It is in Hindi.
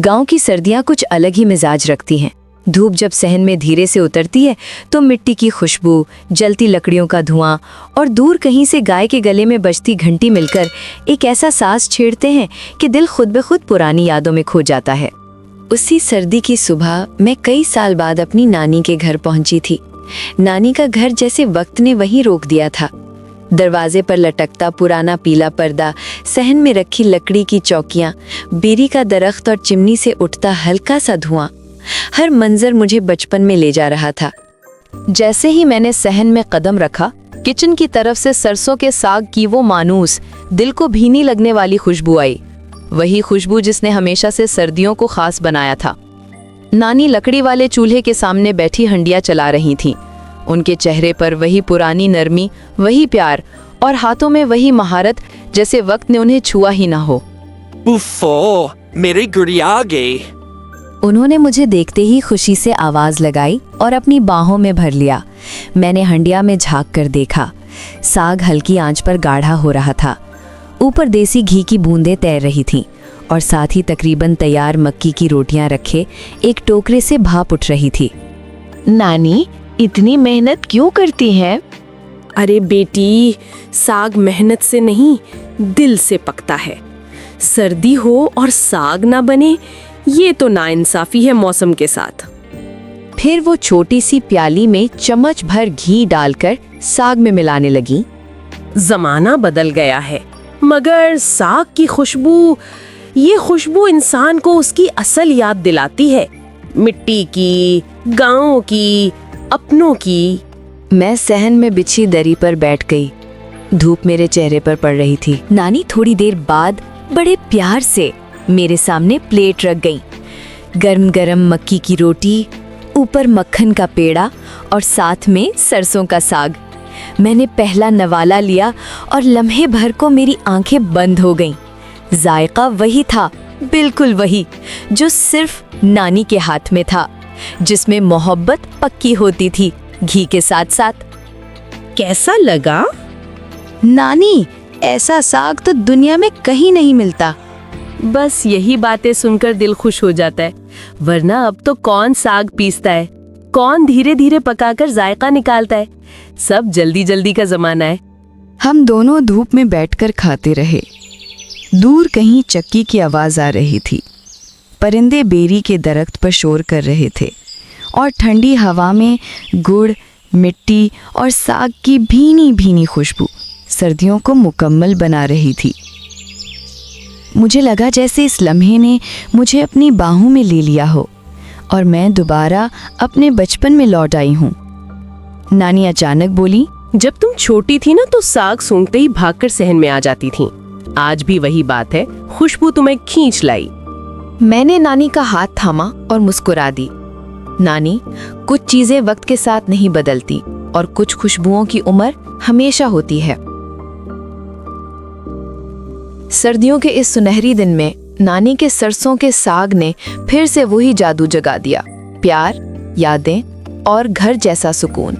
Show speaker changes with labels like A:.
A: गांव की सर्दियां कुछ अलग ही मिजाज रखती हैं। धूप जब सहन में धीरे से उतरती है तो मिट्टी की खुशबू, जलती लकड़ियों का धुआं और दूर कहीं से गाय के गले में बजती घंटी मिलकर एक ऐसा सांस छेड़ते हैं कि दिल खुद ब खुद पुरानी यादों में खो जाता है। उसी सर्दी की सुबह मैं कई साल बाद अपनी नानी के घर पहुंची थी। नानी का घर जैसे वक्त ने वहीं रोक दिया था। दरवाजे पर लटकता पुराना पीला पर्दा, सहन में रखी लकड़ी की चौकियां, बेरी का दरख्त और चिमनी से उठता हल्का सा धुआं, हर मंजर मुझे बचपन में ले जा रहा था। जैसे ही मैंने सहन में कदम रखा, किचन की तरफ से सरसों के साग की वो मानूस, दिल को भीनी लगने वाली खुशबू आई। वही खुशबू जिसने हमेशा से सर्दियों को खास बनाया था। नानी लकड़ी वाले चूल्हे के सामने बैठी हंडिया चला रही थीं। उनके चेहरे पर वही पुरानी नरमी, वही प्यार और हाथों में वही महारत, जैसे वक्त ने उन्हें छुआ ही ना हो।
B: उफ़ो, मेरी गुड़िया आ गई।
A: उन्होंने मुझे देखते ही खुशी से आवाज लगाई और अपनी बाहों में भर लिया। मैंने हंडिया में झांक कर देखा। साग हल्की आंच पर गाढ़ा हो रहा था। ऊपर देसी घी की बूंदें तैर रही थीं और साथ ही तकरीबन तैयार मक्की की रोटियां रखे एक टोकरे से भाप उठ रही थी।
C: नानी, इतनी मेहनत क्यों करती हैं?
D: अरे बेटी, साग मेहनत से नहीं, दिल से पकता है। सर्दी हो और साग ना बने, ये तो नाइंसाफी है मौसम के साथ।
A: फिर वो छोटी सी प्याली में चम्मच भर घी डालकर साग में मिलाने लगी।
D: जमाना बदल गया है, मगर साग की खुशबू, ये खुशबू इंसान को उसकी असल याद दिलाती है। मिट्टी की, गांव की, अपनों की।
A: मैं सहन में बिछी दरी पर बैठ गई। धूप मेरे चेहरे पर पड़ रही थी। नानी थोड़ी देर बाद बड़े प्यार से मेरे सामने प्लेट रख गई। गरम गरम मक्की की रोटी, ऊपर मक्खन का पेड़ा और साथ में सरसों का साग। मैंने पहला नवाला लिया और लम्हे भर को मेरी आंखें बंद हो गईं। जायका वही था, बिल्कुल वही, जो सिर्फ नानी के हाथ में था, जिसमें मोहब्बत पक्की होती थी घी के साथ साथ।
D: कैसा लगा?
A: नानी, ऐसा साग तो दुनिया में कहीं नहीं मिलता।
D: बस यही बातें सुनकर दिल खुश हो जाता है, वरना अब तो कौन साग पीसता है, कौन धीरे धीरे पकाकर जायका निकालता है। सब जल्दी जल्दी का जमाना है।
E: हम दोनों धूप में बैठकर खाते रहे। दूर कहीं चक्की की आवाज आ रही थी। परिंदे बेरी के दरख्त पर शोर कर रहे थे और ठंडी हवा में गुड़, मिट्टी और साग की भीनी भीनी खुशबू सर्दियों को मुकम्मल बना रही थी। मुझे लगा जैसे इस लम्हे ने मुझे अपनी बाहों में ले लिया हो और मैं दोबारा अपने बचपन में लौट आई हूँ। नानी अचानक बोली,
D: जब तुम छोटी थी ना तो साग सूंघते ही भागकर सहन में आ जाती थी। आज भी वही बात है, खुशबू तुम्हें खींच लाई।
A: मैंने नानी का हाथ थामा और मुस्कुरा दी। नानी, कुछ चीजें वक्त के साथ नहीं बदलती और कुछ खुशबुओं की उम्र हमेशा होती है। सर्दियों के इस सुनहरी दिन में नानी के सरसों के साग ने फिर से वही जादू जगा दिया। प्यार, यादें और घर जैसा सुकून।